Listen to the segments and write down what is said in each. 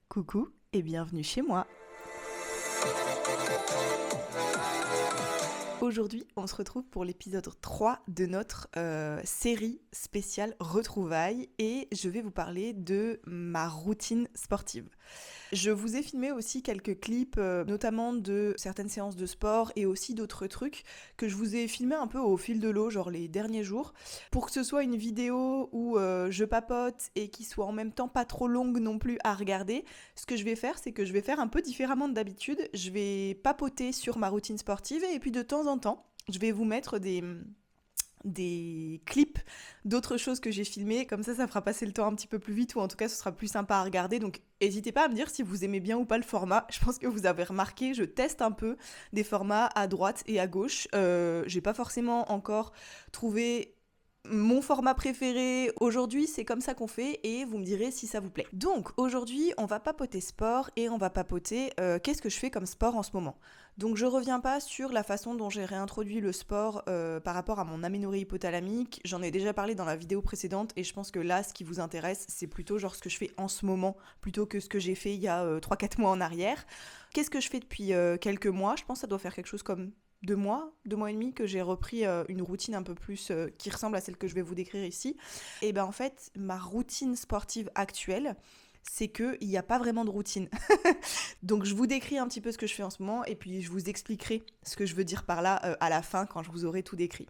Coucou et bienvenue chez moi. Aujourd'hui, on se retrouve pour l'épisode 3 de notre série spéciale retrouvailles et je vais vous parler de ma routine sportive. Je vous ai filmé aussi quelques clips, notamment de certaines séances de sport et aussi d'autres trucs que je vous ai filmé un peu au fil de l'eau, genre les derniers jours, pour que ce soit une vidéo où je papote et qui soit en même temps pas trop longue non plus à regarder. Ce que je vais faire, c'est que je vais faire un peu différemment de d'habitude. Je vais papoter sur ma routine sportive et puis de temps en temps, je vais vous mettre des clips d'autres choses que j'ai filmées, comme ça fera passer le temps un petit peu plus vite ou en tout cas ce sera plus sympa à regarder, donc n'hésitez pas à me dire si vous aimez bien ou pas le format. Je pense que vous avez remarqué, je teste un peu des formats à droite et à gauche. J'ai pas forcément encore trouvé mon format préféré. Aujourd'hui, c'est comme ça qu'on fait et vous me direz si ça vous plaît. Donc aujourd'hui, on va papoter sport et on va papoter qu'est-ce que je fais comme sport en ce moment. Donc je reviens pas sur la façon dont j'ai réintroduit le sport par rapport à mon aménorrhée hypothalamique. J'en ai déjà parlé dans la vidéo précédente et je pense que là, ce qui vous intéresse, c'est plutôt genre ce que je fais en ce moment plutôt que ce que j'ai fait il y a 3-4 mois en arrière. Qu'est-ce que je fais depuis quelques mois ? Je pense que ça doit faire quelque chose comme 2 mois et demi que j'ai repris une routine un peu plus qui ressemble à celle que je vais vous décrire ici. Et ben en fait, ma routine sportive actuelle, c'est qu'il n'y a pas vraiment de routine. Donc je vous décris un petit peu ce que je fais en ce moment et puis je vous expliquerai ce que je veux dire par là à la fin quand je vous aurai tout décrit.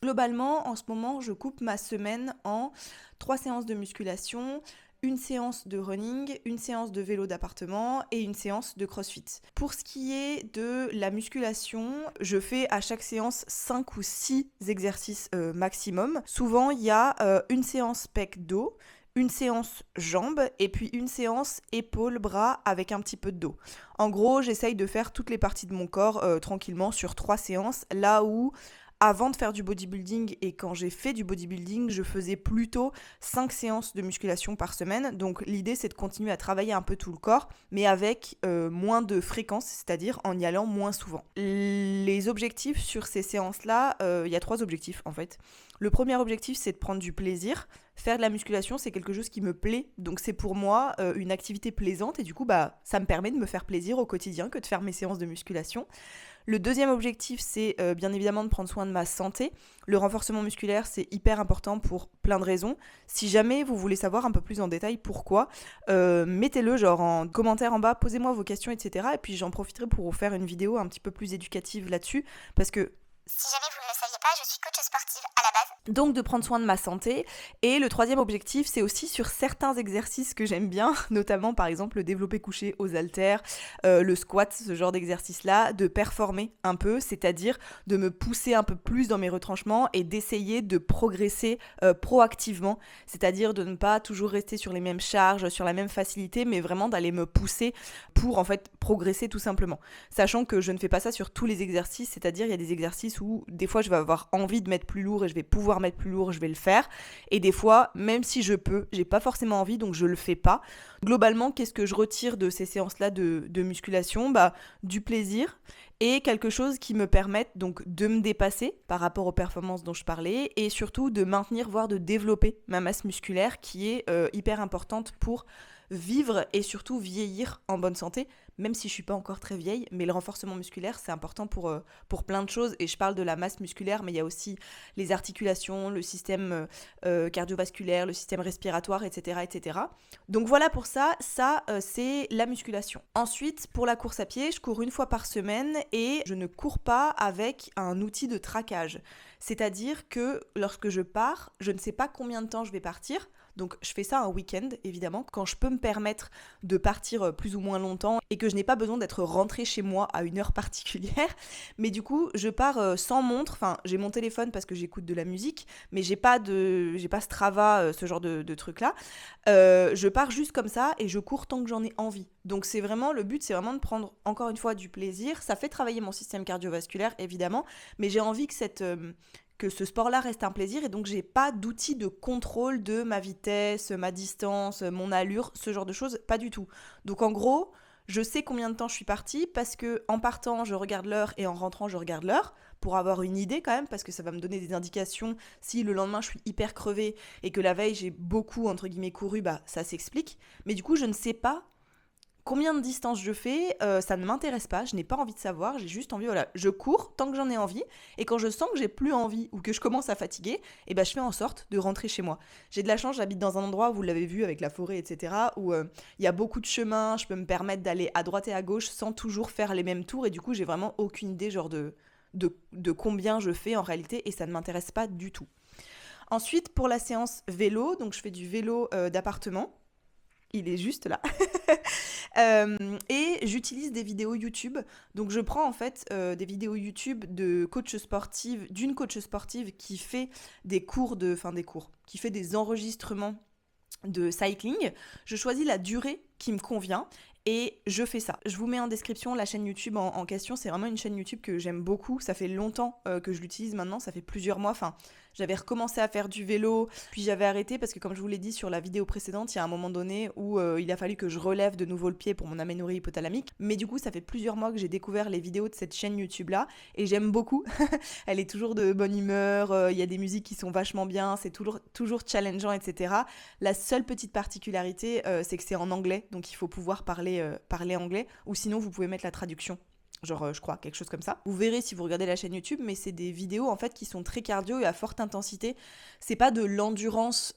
Globalement, en ce moment, je coupe ma semaine en 3 séances de musculation, une séance de running, une séance de vélo d'appartement et une séance de crossfit. Pour ce qui est de la musculation, je fais à chaque séance 5 ou 6 exercices maximum. Souvent, il y a une séance pec dos, une séance jambes et puis une séance épaules, bras avec un petit peu de dos. En gros, j'essaye de faire toutes les parties de mon corps tranquillement sur 3 séances, là où avant de faire du bodybuilding et quand j'ai fait du bodybuilding, je faisais plutôt 5 séances de musculation par semaine. Donc l'idée, c'est de continuer à travailler un peu tout le corps, mais avec moins de fréquence, c'est-à-dire en y allant moins souvent. Les objectifs sur ces séances-là, il y a 3 objectifs en fait. Le premier objectif, c'est de prendre du plaisir. Faire de la musculation, c'est quelque chose qui me plaît. Donc c'est pour moi une activité plaisante et du coup, ça me permet de me faire plaisir au quotidien que de faire mes séances de musculation. Le deuxième objectif, c'est bien évidemment de prendre soin de ma santé. Le renforcement musculaire, c'est hyper important pour plein de raisons. Si jamais vous voulez savoir un peu plus en détail pourquoi, mettez-le genre en commentaire en bas, posez-moi vos questions, etc. Et puis j'en profiterai pour vous faire une vidéo un petit peu plus éducative là-dessus, parce que si jamais vous ne le saviez pas, je suis coach sportive à la base. donc de prendre soin de ma santé. Et le troisième objectif, c'est aussi sur certains exercices que j'aime bien, notamment par exemple le développé couché aux haltères, le squat, ce genre d'exercice-là, de performer un peu, c'est-à-dire de me pousser un peu plus dans mes retranchements et d'essayer de progresser proactivement, c'est-à-dire de ne pas toujours rester sur les mêmes charges, sur la même facilité, mais vraiment d'aller me pousser pour en fait progresser tout simplement. Sachant que je ne fais pas ça sur tous les exercices, c'est-à-dire il y a des exercices où des fois je vais avoir envie de mettre plus lourd et je vais pouvoir mettre plus lourd, je vais le faire. Et des fois, même si je peux, j'ai pas forcément envie, donc je le fais pas. Globalement, qu'est-ce que je retire de ces séances-là de musculation ? Du plaisir et quelque chose qui me permette donc de me dépasser par rapport aux performances dont je parlais et surtout de maintenir, voire de développer ma masse musculaire qui est hyper importante pour vivre et surtout vieillir en bonne santé, même si je suis pas encore très vieille, mais le renforcement musculaire c'est important pour plein de choses et je parle de la masse musculaire mais il y a aussi les articulations, le système cardiovasculaire, le système respiratoire, etc. etc. Donc voilà pour ça c'est la musculation. Ensuite pour la course à pied, je cours 1 fois par semaine et je ne cours pas avec un outil de traquage, c'est-à-dire que lorsque je pars, je ne sais pas combien de temps je vais partir. Donc je fais ça un week-end, évidemment, quand je peux me permettre de partir plus ou moins longtemps et que je n'ai pas besoin d'être rentrée chez moi à une heure particulière. Mais du coup, je pars sans montre. Enfin, j'ai mon téléphone parce que j'écoute de la musique, mais j'ai pas Strava, ce genre de truc-là. Je pars juste comme ça et je cours tant que j'en ai envie. Donc c'est vraiment, le but, c'est vraiment de prendre, encore une fois, du plaisir. Ça fait travailler mon système cardiovasculaire, évidemment, mais j'ai envie que ce sport-là reste un plaisir et donc j'ai pas d'outil de contrôle de ma vitesse, ma distance, mon allure, ce genre de choses, pas du tout. Donc en gros, je sais combien de temps je suis partie parce que en partant, je regarde l'heure et en rentrant, je regarde l'heure pour avoir une idée quand même parce que ça va me donner des indications. Si le lendemain, je suis hyper crevée et que la veille, j'ai beaucoup, entre guillemets, couru, ça s'explique. Mais du coup, je ne sais pas Combien de distance je fais, ça ne m'intéresse pas, je n'ai pas envie de savoir, j'ai juste envie, voilà, je cours tant que j'en ai envie, et quand je sens que j'ai plus envie ou que je commence à fatiguer, et ben je fais en sorte de rentrer chez moi. J'ai de la chance, j'habite dans un endroit, vous l'avez vu avec la forêt, etc., où il y a beaucoup de chemins, je peux me permettre d'aller à droite et à gauche sans toujours faire les mêmes tours, et du coup j'ai vraiment aucune idée genre de combien je fais en réalité, et ça ne m'intéresse pas du tout. Ensuite, pour la séance vélo, donc je fais du vélo d'appartement. Il est juste là. Et j'utilise des vidéos YouTube. Donc je prends en fait des vidéos YouTube d'une coach sportive qui fait qui fait des enregistrements de cycling. Je choisis la durée qui me convient et je fais ça. Je vous mets en description la chaîne YouTube en question. C'est vraiment une chaîne YouTube que j'aime beaucoup. Ça fait longtemps que je l'utilise maintenant. Ça fait plusieurs mois. Enfin, j'avais recommencé à faire du vélo, puis j'avais arrêté parce que comme je vous l'ai dit sur la vidéo précédente, il y a un moment donné où il a fallu que je relève de nouveau le pied pour mon aménorrhée hypothalamique. Mais du coup, ça fait plusieurs mois que j'ai découvert les vidéos de cette chaîne YouTube-là et j'aime beaucoup. Elle est toujours de bonne humeur, il y a des musiques qui sont vachement bien, c'est toujours challengeant, etc. La seule petite particularité, c'est que c'est en anglais, donc il faut pouvoir parler anglais, ou sinon vous pouvez mettre la traduction. Genre, je crois, quelque chose comme ça. Vous verrez si vous regardez la chaîne YouTube, mais c'est des vidéos en fait qui sont très cardio et à forte intensité. C'est pas de l'endurance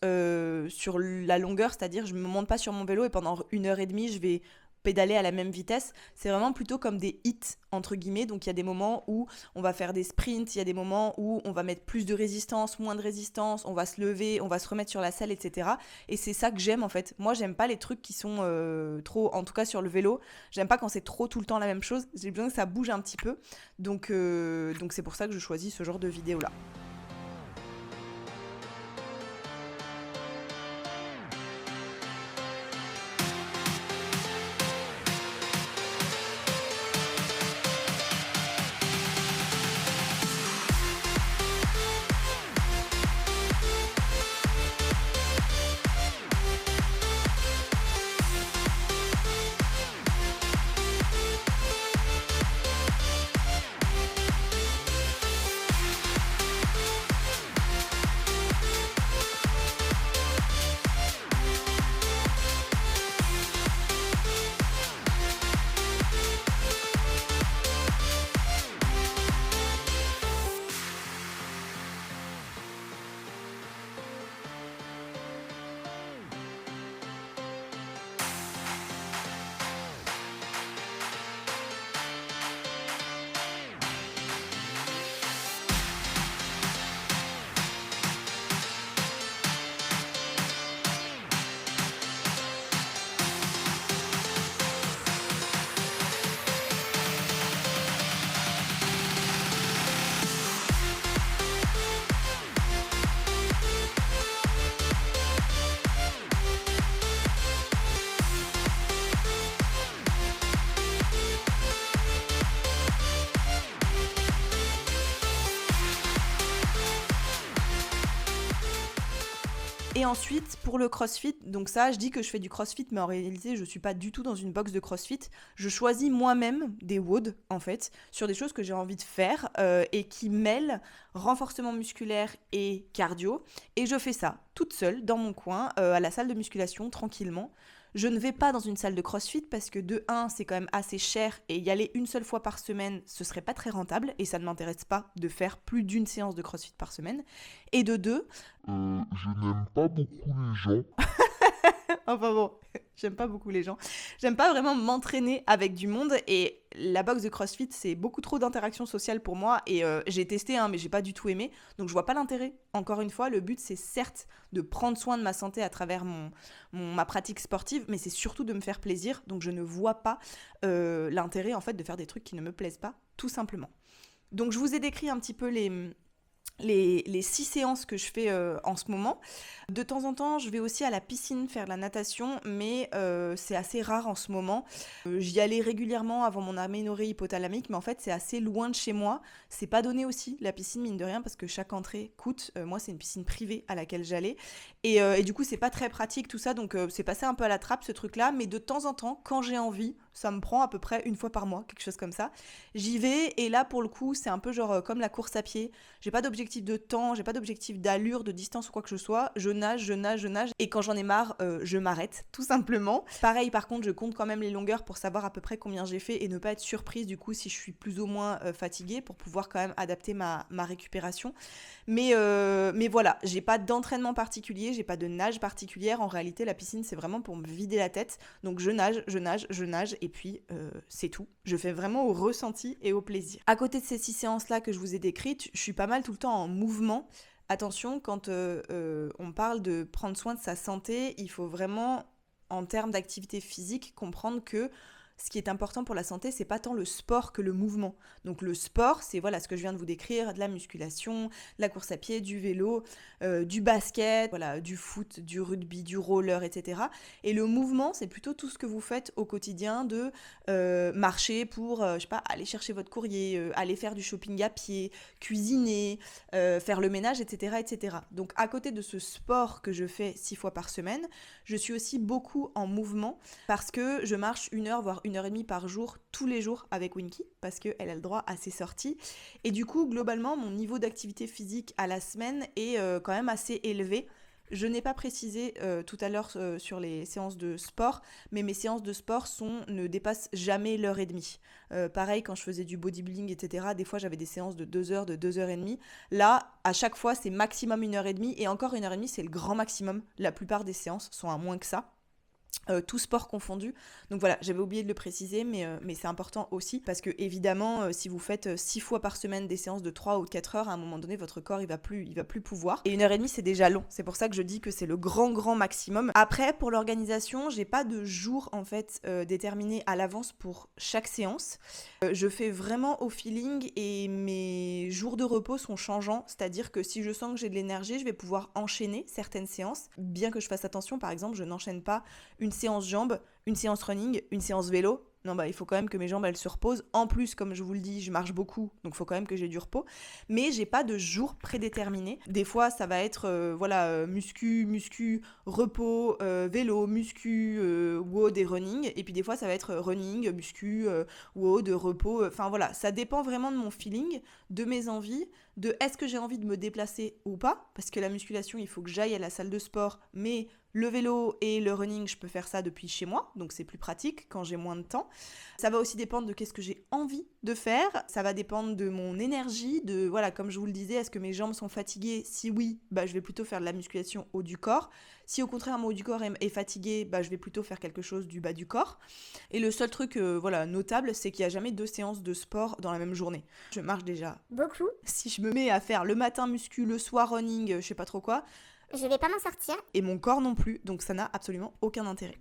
sur la longueur, c'est-à-dire je me monte pas sur mon vélo et pendant 1 heure et demie je vais pédaler à la même vitesse. C'est vraiment plutôt comme des hits entre guillemets. Donc il y a des moments où on va faire des sprints, il y a des moments où on va mettre plus de résistance, moins de résistance, on va se lever, on va se remettre sur la selle, etc. Et c'est ça que j'aime en fait. Moi j'aime pas les trucs qui sont trop, en tout cas sur le vélo, j'aime pas quand c'est trop tout le temps la même chose. J'ai besoin que ça bouge un petit peu. Donc c'est pour ça que je choisis ce genre de vidéo là. Et ensuite, pour le crossfit, donc ça, je dis que je fais du crossfit, mais en réalité, je suis pas du tout dans une box de crossfit. Je choisis moi-même des WOD, en fait, sur des choses que j'ai envie de faire et qui mêlent renforcement musculaire et cardio. Et je fais ça toute seule, dans mon coin, à la salle de musculation, tranquillement. Je ne vais pas dans une salle de crossfit parce que de 1, c'est quand même assez cher et y aller une seule fois par semaine, ce serait pas très rentable et ça ne m'intéresse pas de faire plus d'une séance de crossfit par semaine. Et de 2, je n'aime pas beaucoup les gens. enfin bon, j'aime pas beaucoup les gens. J'aime pas vraiment m'entraîner avec du monde et la box de CrossFit, c'est beaucoup trop d'interaction sociale pour moi et j'ai testé, mais j'ai pas du tout aimé. Donc je vois pas l'intérêt. Encore une fois, le but c'est certes de prendre soin de ma santé à travers ma pratique sportive, mais c'est surtout de me faire plaisir. Donc je ne vois pas l'intérêt en fait de faire des trucs qui ne me plaisent pas, tout simplement. Donc je vous ai décrit un petit peu les 6 séances que je fais en ce moment. De temps en temps, je vais aussi à la piscine faire de la natation, mais c'est assez rare en ce moment. J'y allais régulièrement avant mon aménorrhée hypothalamique, mais en fait, c'est assez loin de chez moi. C'est pas donné aussi, la piscine, mine de rien, parce que chaque entrée coûte. Moi, c'est une piscine privée à laquelle j'allais. Et du coup, c'est pas très pratique tout ça, donc c'est passé un peu à la trappe, ce truc-là. Mais de temps en temps, quand j'ai envie, Ça me prend à peu près une fois par mois, quelque chose comme ça. J'y vais et là pour le coup c'est un peu genre comme la course à pied. J'ai pas d'objectif de temps, j'ai pas d'objectif d'allure, de distance ou quoi que ce soit. Je nage, je nage, je nage et quand j'en ai marre, je m'arrête tout simplement. Pareil par contre je compte quand même les longueurs pour savoir à peu près combien j'ai fait et ne pas être surprise du coup si je suis plus ou moins fatiguée pour pouvoir quand même adapter ma récupération. Mais voilà, j'ai pas d'entraînement particulier, j'ai pas de nage particulière. En réalité, la piscine, c'est vraiment pour me vider la tête. Donc je nage, je nage, je nage, et puis c'est tout. Je fais vraiment au ressenti et au plaisir. À côté de ces 6 séances-là que je vous ai décrites, je suis pas mal tout le temps en mouvement. Attention, quand on parle de prendre soin de sa santé, il faut vraiment, en termes d'activité physique, comprendre que ce qui est important pour la santé, c'est pas tant le sport que le mouvement. Donc le sport, c'est voilà ce que je viens de vous décrire, de la musculation, de la course à pied, du vélo, du basket, voilà, du foot, du rugby, du roller, etc. Et le mouvement, c'est plutôt tout ce que vous faites au quotidien de marcher pour, je sais pas, aller chercher votre courrier, aller faire du shopping à pied, cuisiner, faire le ménage, etc., etc. Donc à côté de ce sport que je fais 6 fois par semaine, je suis aussi beaucoup en mouvement parce que je marche 1 heure, voire 1 heure et demie par jour, tous les jours avec Winky, parce qu'elle a le droit à ses sorties. Et du coup, globalement, mon niveau d'activité physique à la semaine est quand même assez élevé. Je n'ai pas précisé tout à l'heure sur les séances de sport, mais mes séances de sport ne dépassent jamais l'heure et demie. Pareil, quand je faisais du bodybuilding, etc., des fois j'avais des séances de 2 heures, de 2 heures et demie. Là, à chaque fois, c'est maximum 1 heure et demie, et encore 1 heure et demie, c'est le grand maximum. La plupart des séances sont à moins que ça. Tout sport confondu. Donc voilà, j'avais oublié de le préciser, mais c'est important aussi parce que évidemment, si vous faites 6 fois par semaine des séances de 3 ou 4 heures, à un moment donné, votre corps il va plus pouvoir. Et 1 heure et demie, c'est déjà long. C'est pour ça que je dis que c'est le grand maximum. Après, pour l'organisation, j'ai pas de jour en fait déterminé à l'avance pour chaque séance. Je fais vraiment au feeling et mes jours de repos sont changeants. C'est-à-dire que si je sens que j'ai de l'énergie, je vais pouvoir enchaîner certaines séances. Bien que je fasse attention, par exemple, je n'enchaîne pas une séance jambes, une séance running, une séance vélo. Non, il faut quand même que mes jambes, elles se reposent. En plus, comme je vous le dis, je marche beaucoup, donc il faut quand même que j'ai du repos. Mais j'ai pas de jour prédéterminé. Des fois, ça va être, muscu, repos, vélo, muscu, WOD et running. Et puis des fois, ça va être running, muscu, WOD, repos. Enfin voilà, ça dépend vraiment de mon feeling, de mes envies, de est-ce que j'ai envie de me déplacer ou pas. Parce que la musculation, il faut que j'aille à la salle de sport, mais le vélo et le running, je peux faire ça depuis chez moi, donc c'est plus pratique quand j'ai moins de temps. Ça va aussi dépendre de qu'est-ce que j'ai envie de faire, ça va dépendre de mon énergie, de, voilà, comme je vous le disais, est-ce que mes jambes sont fatiguées? Si oui, je vais plutôt faire de la musculation haut du corps. Si au contraire mon haut du corps est fatigué, je vais plutôt faire quelque chose du bas du corps. Et le seul truc notable, c'est qu'il n'y a jamais 2 séances de sport dans la même journée. Je marche déjà Beaucoup. Si je me mets à faire le matin muscu, le soir running, je sais pas trop quoi, Je vais pas m'en sortir. et mon corps non plus, donc ça n'a absolument aucun intérêt.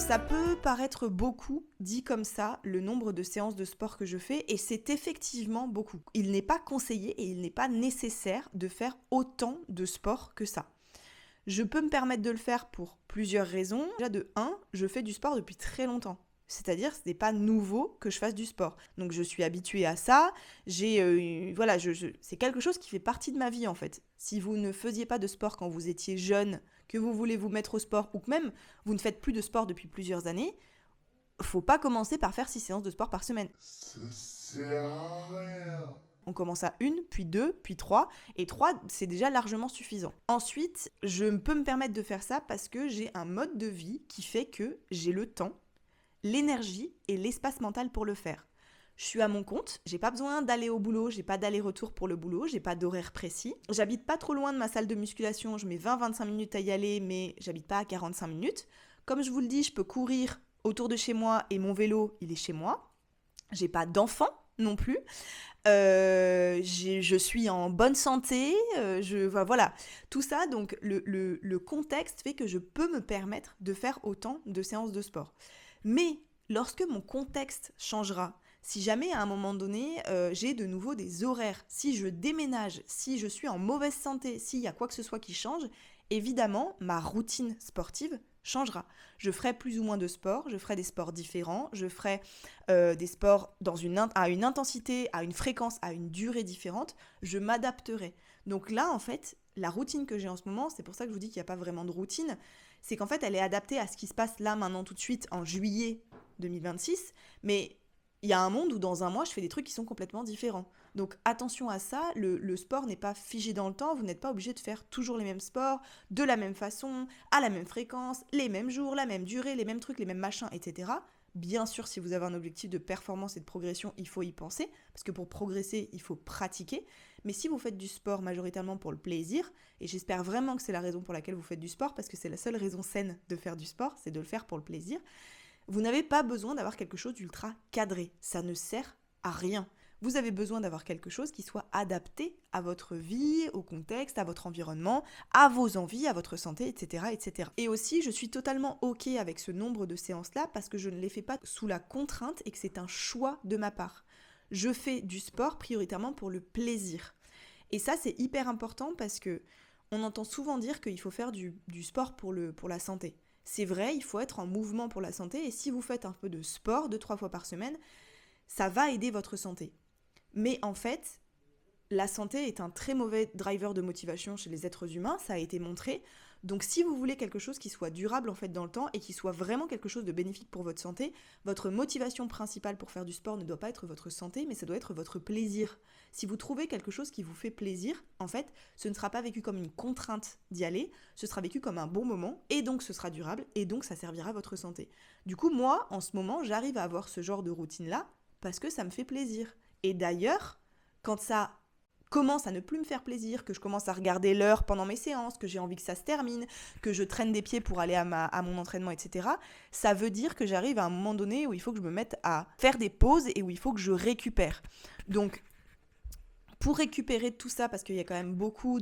Ça peut paraître beaucoup, dit comme ça, le nombre de séances de sport que je fais, et c'est effectivement beaucoup. Il n'est pas conseillé et il n'est pas nécessaire de faire autant de sport que ça. Je peux me permettre de le faire pour plusieurs raisons. Déjà de 1, je fais du sport depuis très longtemps. C'est-à-dire ce n'est pas nouveau que je fasse du sport. Donc je suis habituée à ça. C'est quelque chose qui fait partie de ma vie en fait. Si vous ne faisiez pas de sport quand vous étiez jeune, que vous voulez vous mettre au sport ou que même vous ne faites plus de sport depuis plusieurs années, faut pas commencer par faire 6 séances de sport par semaine. Ça sert à rien. On commence à 1, puis 2, puis 3, et 3, c'est déjà largement suffisant. Ensuite, je peux me permettre de faire ça parce que j'ai un mode de vie qui fait que j'ai le temps, l'énergie et l'espace mental pour le faire. Je suis à mon compte, j'ai pas besoin d'aller au boulot, j'ai pas d'aller-retour pour le boulot, j'ai pas d'horaire précis. J'habite pas trop loin de ma salle de musculation, je mets 20-25 minutes à y aller, mais j'habite pas à 45 minutes. Comme je vous le dis, je peux courir autour de chez moi et mon vélo, il est chez moi. J'ai pas d'enfant non plus. Je suis en bonne santé, voilà. Tout ça, donc le contexte fait que je peux me permettre de faire autant de séances de sport. Mais lorsque mon contexte changera, si jamais à un moment donné, j'ai de nouveau des horaires, si je déménage, si je suis en mauvaise santé, s'il y a quoi que ce soit qui change, évidemment, ma routine sportive changera. Je ferai plus ou moins de sport, je ferai des sports différents, je ferai des sports à une intensité, à une fréquence, à une durée différente, je m'adapterai. Donc là, en fait, la routine que j'ai en ce moment, c'est pour ça que je vous dis qu'il n'y a pas vraiment de routine, c'est qu'en fait, elle est adaptée à ce qui se passe là, maintenant, tout de suite, en juillet 2026, mais il y a un monde où dans un mois, je fais des trucs qui sont complètement différents. Donc attention à ça, le sport n'est pas figé dans le temps, vous n'êtes pas obligé de faire toujours les mêmes sports, de la même façon, à la même fréquence, les mêmes jours, la même durée, les mêmes trucs, les mêmes machins, etc. Bien sûr, si vous avez un objectif de performance et de progression, il faut y penser, parce que pour progresser, il faut pratiquer. Mais si vous faites du sport majoritairement pour le plaisir, et j'espère vraiment que c'est la raison pour laquelle vous faites du sport, parce que c'est la seule raison saine de faire du sport, c'est de le faire pour le plaisir, vous n'avez pas besoin d'avoir quelque chose d'ultra cadré. Ça ne sert à rien. Vous avez besoin d'avoir quelque chose qui soit adapté à votre vie, au contexte, à votre environnement, à vos envies, à votre santé, etc., etc. Et aussi, je suis totalement OK avec ce nombre de séances-là parce que je ne les fais pas sous la contrainte et que c'est un choix de ma part. Je fais du sport prioritairement pour le plaisir. Et ça, c'est hyper important parce que on entend souvent dire qu'il faut faire du sport pour la santé. C'est vrai, il faut être en mouvement pour la santé et si vous faites un peu de sport 2-3 fois par semaine, ça va aider votre santé. Mais en fait, la santé est un très mauvais driver de motivation chez les êtres humains, ça a été montré. Donc si vous voulez quelque chose qui soit durable en fait dans le temps et qui soit vraiment quelque chose de bénéfique pour votre santé, votre motivation principale pour faire du sport ne doit pas être votre santé, mais ça doit être votre plaisir. Si vous trouvez quelque chose qui vous fait plaisir, en fait, ce ne sera pas vécu comme une contrainte d'y aller, ce sera vécu comme un bon moment, et donc ce sera durable, et donc ça servira à votre santé. Du coup, moi, en ce moment, j'arrive à avoir ce genre de routine-là parce que ça me fait plaisir. Et d'ailleurs, quand ça commence à ne plus me faire plaisir, que je commence à regarder l'heure pendant mes séances, que j'ai envie que ça se termine, que je traîne des pieds pour aller à mon entraînement, etc., ça veut dire que j'arrive à un moment donné où il faut que je me mette à faire des pauses et où il faut que je récupère. Donc, pour récupérer tout ça, parce qu'il y a quand même beaucoup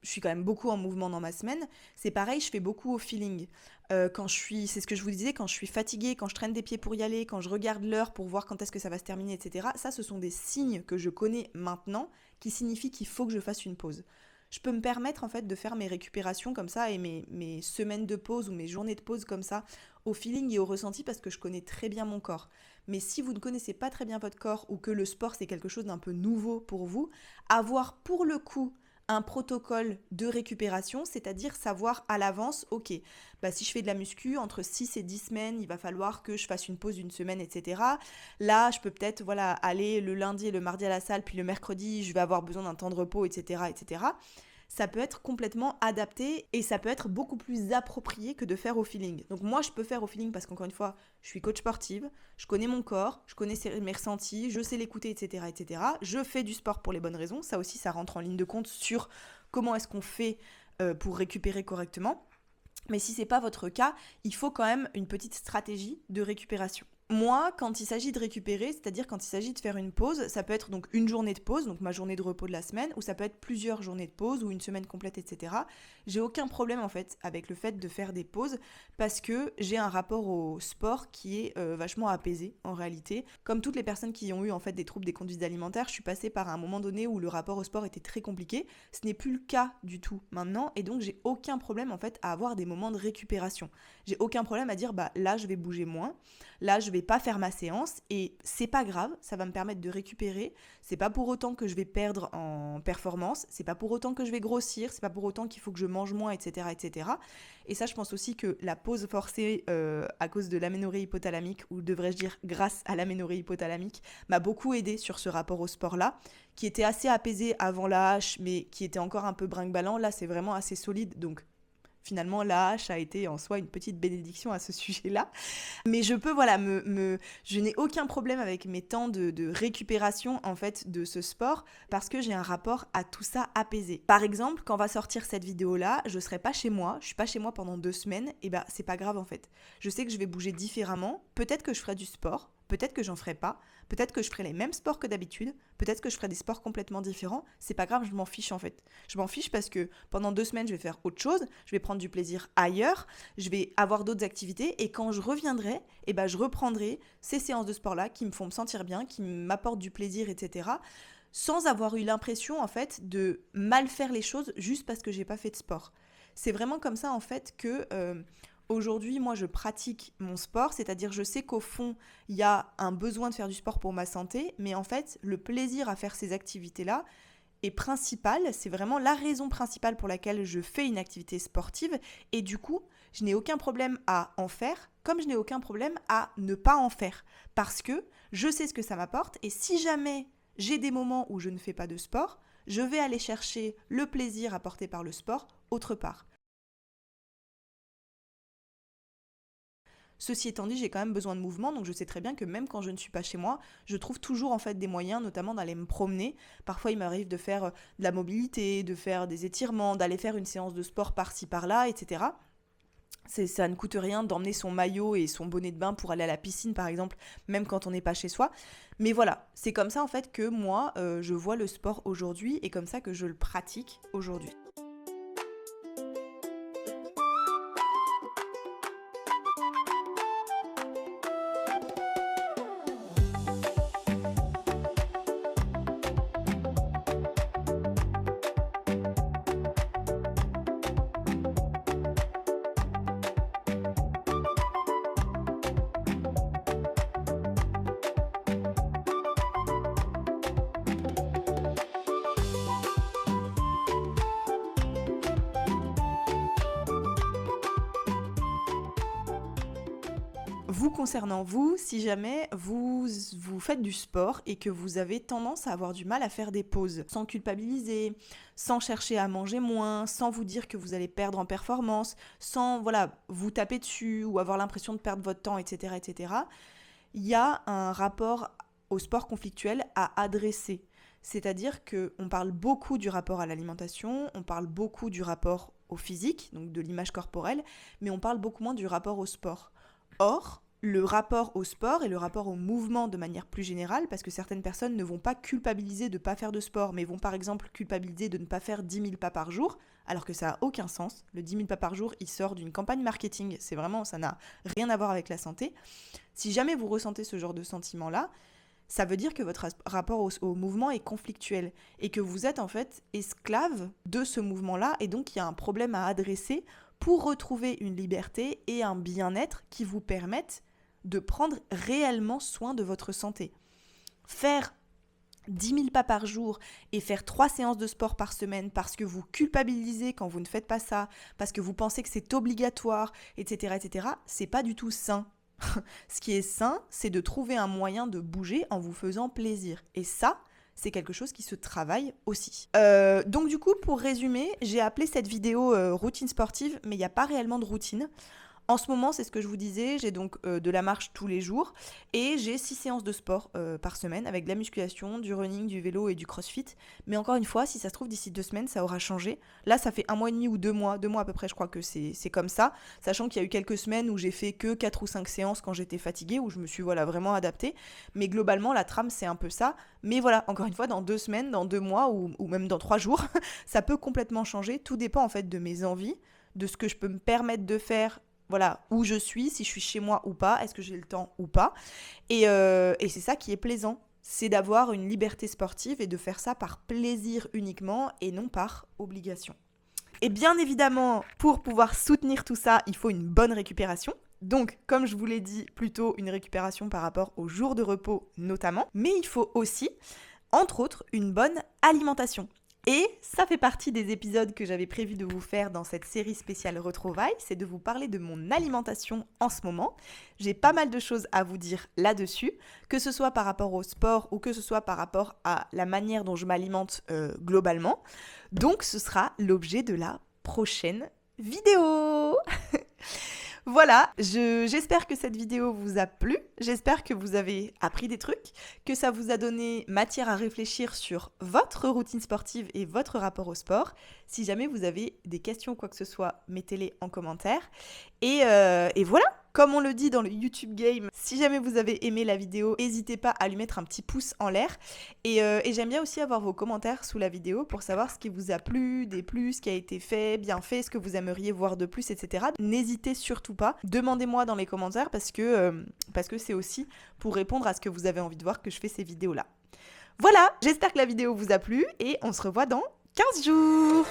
je suis quand même beaucoup en mouvement dans ma semaine, c'est pareil, je fais beaucoup au feeling. C'est ce que je vous disais, quand je suis fatiguée, quand je traîne des pieds pour y aller, quand je regarde l'heure pour voir quand est-ce que ça va se terminer, etc. Ça, ce sont des signes que je connais maintenant qui signifient qu'il faut que je fasse une pause. Je peux me permettre en fait de faire mes récupérations comme ça et mes semaines de pause ou mes journées de pause comme ça au feeling et au ressenti parce que je connais très bien mon corps. Mais si vous ne connaissez pas très bien votre corps ou que le sport c'est quelque chose d'un peu nouveau pour vous, avoir pour le coup un protocole de récupération, c'est-à-dire savoir à l'avance, ok, si je fais de la muscu, entre 6 et 10 semaines, il va falloir que je fasse une pause d'une semaine, etc. Là, je peux peut-être aller le lundi et le mardi à la salle, puis le mercredi, je vais avoir besoin d'un temps de repos, etc., etc. Ça peut être complètement adapté et ça peut être beaucoup plus approprié que de faire au feeling. Donc moi, je peux faire au feeling parce qu'encore une fois, je suis coach sportive, je connais mon corps, je connais mes ressentis, je sais l'écouter, etc., etc. Je fais du sport pour les bonnes raisons. Ça aussi, ça rentre en ligne de compte sur comment est-ce qu'on fait pour récupérer correctement. Mais si c'est pas votre cas, il faut quand même une petite stratégie de récupération. Moi, quand il s'agit de récupérer, c'est-à-dire quand il s'agit de faire une pause, ça peut être donc une journée de pause, donc ma journée de repos de la semaine, ou ça peut être plusieurs journées de pause ou une semaine complète, etc. J'ai aucun problème en fait avec le fait de faire des pauses parce que j'ai un rapport au sport qui est vachement apaisé en réalité. Comme toutes les personnes qui ont eu en fait des troubles des conduites alimentaires, je suis passée par un moment donné où le rapport au sport était très compliqué. Ce n'est plus le cas du tout maintenant et donc j'ai aucun problème en fait à avoir des moments de récupération. J'ai aucun problème à dire bah là je vais bouger moins. Là, je vais pas faire ma séance et c'est pas grave, ça va me permettre de récupérer. C'est pas pour autant que je vais perdre en performance, c'est pas pour autant que je vais grossir, c'est pas pour autant qu'il faut que je mange moins, etc., etc. Et ça, je pense aussi que la pause forcée à cause de l'aménorrhée hypothalamique, ou devrais-je dire grâce à l'aménorrhée hypothalamique, m'a beaucoup aidé sur ce rapport au sport-là, qui était assez apaisé avant la hache, mais qui était encore un peu brinque-ballant. Là, c'est vraiment assez solide, donc finalement, la hache a été en soi une petite bénédiction à ce sujet-là. Mais je peux, voilà, je n'ai aucun problème avec mes temps de récupération, en fait, de ce sport, parce que j'ai un rapport à tout ça apaisé. Par exemple, quand va sortir cette vidéo-là, je serai pas chez moi, je suis pas chez moi pendant 2 semaines, et bah, c'est pas grave, en fait. Je sais que je vais bouger différemment, peut-être que je ferai du sport, peut-être que j'en ferai pas, peut-être que je ferai les mêmes sports que d'habitude, peut-être que je ferai des sports complètement différents, c'est pas grave, je m'en fiche en fait. Je m'en fiche parce que pendant 2 semaines, je vais faire autre chose, je vais prendre du plaisir ailleurs, je vais avoir d'autres activités et quand je reviendrai, eh ben, je reprendrai ces séances de sport-là qui me font me sentir bien, qui m'apportent du plaisir, etc. sans avoir eu l'impression en fait de mal faire les choses juste parce que j'ai pas fait de sport. C'est vraiment comme ça en fait que aujourd'hui, moi, je pratique mon sport, c'est-à-dire je sais qu'au fond, il y a un besoin de faire du sport pour ma santé, mais en fait, le plaisir à faire ces activités-là est principal, c'est vraiment la raison principale pour laquelle je fais une activité sportive, et du coup, je n'ai aucun problème à en faire, comme je n'ai aucun problème à ne pas en faire, parce que je sais ce que ça m'apporte, et si jamais j'ai des moments où je ne fais pas de sport, je vais aller chercher le plaisir apporté par le sport autre part. Ceci étant dit, j'ai quand même besoin de mouvement, donc je sais très bien que même quand je ne suis pas chez moi, je trouve toujours en fait des moyens, notamment d'aller me promener. Parfois, il m'arrive de faire de la mobilité, de faire des étirements, d'aller faire une séance de sport par-ci par-là, etc. Ça ne coûte rien d'emmener son maillot et son bonnet de bain pour aller à la piscine, par exemple, même quand on n'est pas chez soi. Mais voilà, c'est comme ça en fait que moi, je vois le sport aujourd'hui et comme ça que je le pratique aujourd'hui. Vous, concernant vous, si jamais vous faites du sport et que vous avez tendance à avoir du mal à faire des pauses, sans culpabiliser, sans chercher à manger moins, sans vous dire que vous allez perdre en performance, sans vous taper dessus ou avoir l'impression de perdre votre temps, etc., etc., il y a un rapport au sport conflictuel à adresser. C'est-à-dire qu'on parle beaucoup du rapport à l'alimentation, on parle beaucoup du rapport au physique, donc de l'image corporelle, mais on parle beaucoup moins du rapport au sport. Or, le rapport au sport et le rapport au mouvement de manière plus générale, parce que certaines personnes ne vont pas culpabiliser de ne pas faire de sport, mais vont par exemple culpabiliser de ne pas faire 10 000 pas par jour, alors que ça n'a aucun sens. Le 10 000 pas par jour, il sort d'une campagne marketing, c'est vraiment, ça n'a rien à voir avec la santé. Si jamais vous ressentez ce genre de sentiment-là, ça veut dire que votre rapport au mouvement est conflictuel et que vous êtes en fait esclave de ce mouvement-là et donc il y a un problème à adresser pour retrouver une liberté et un bien-être qui vous permettent de prendre réellement soin de votre santé. Faire 10 000 pas par jour et faire 3 séances de sport par semaine parce que vous culpabilisez quand vous ne faites pas ça, parce que vous pensez que c'est obligatoire, etc., etc., c'est pas du tout sain. Ce qui est sain, c'est de trouver un moyen de bouger en vous faisant plaisir. Et ça, c'est quelque chose qui se travaille aussi. Donc du coup, pour résumer, j'ai appelé cette vidéo routine sportive, mais il n'y a pas réellement de routine. En ce moment, c'est ce que je vous disais, j'ai donc de la marche tous les jours et j'ai 6 séances de sport par semaine avec de la musculation, du running, du vélo et du crossfit. Mais encore une fois, si ça se trouve, d'ici 2 semaines, ça aura changé. Là, ça fait 1 mois et demi ou 2 mois à peu près, je crois que c'est comme ça, sachant qu'il y a eu quelques semaines où j'ai fait que 4 ou 5 séances quand j'étais fatiguée, où je me suis vraiment adaptée. Mais globalement, la trame, c'est un peu ça. Mais voilà, encore une fois, dans 2 semaines, dans 2 mois ou même dans 3 jours, ça peut complètement changer. Tout dépend en fait de mes envies, de ce que je peux me permettre de faire, voilà, où je suis, si je suis chez moi ou pas, est-ce que j'ai le temps ou pas. Et c'est ça qui est plaisant, c'est d'avoir une liberté sportive et de faire ça par plaisir uniquement et non par obligation. Et bien évidemment, pour pouvoir soutenir tout ça, il faut une bonne récupération. Donc, comme je vous l'ai dit, plutôt une récupération par rapport aux jours de repos notamment. Mais il faut aussi, entre autres, une bonne alimentation. Et ça fait partie des épisodes que j'avais prévu de vous faire dans cette série spéciale Retrouvailles, c'est de vous parler de mon alimentation en ce moment. J'ai pas mal de choses à vous dire là-dessus, que ce soit par rapport au sport ou que ce soit par rapport à la manière dont je m'alimente globalement. Donc ce sera l'objet de la prochaine vidéo. Voilà, j'espère que cette vidéo vous a plu, j'espère que vous avez appris des trucs, que ça vous a donné matière à réfléchir sur votre routine sportive et votre rapport au sport. Si jamais vous avez des questions ou quoi que ce soit, mettez-les en commentaire. Et voilà, comme on le dit dans le YouTube Game, si jamais vous avez aimé la vidéo, n'hésitez pas à lui mettre un petit pouce en l'air. Et j'aime bien aussi avoir vos commentaires sous la vidéo pour savoir ce qui vous a plu, déplu, ce qui a été fait, bien fait, ce que vous aimeriez voir de plus, etc. N'hésitez surtout pas, demandez-moi dans les commentaires parce que c'est aussi pour répondre à ce que vous avez envie de voir que je fais ces vidéos-là. Voilà, j'espère que la vidéo vous a plu et on se revoit dans 15 jours.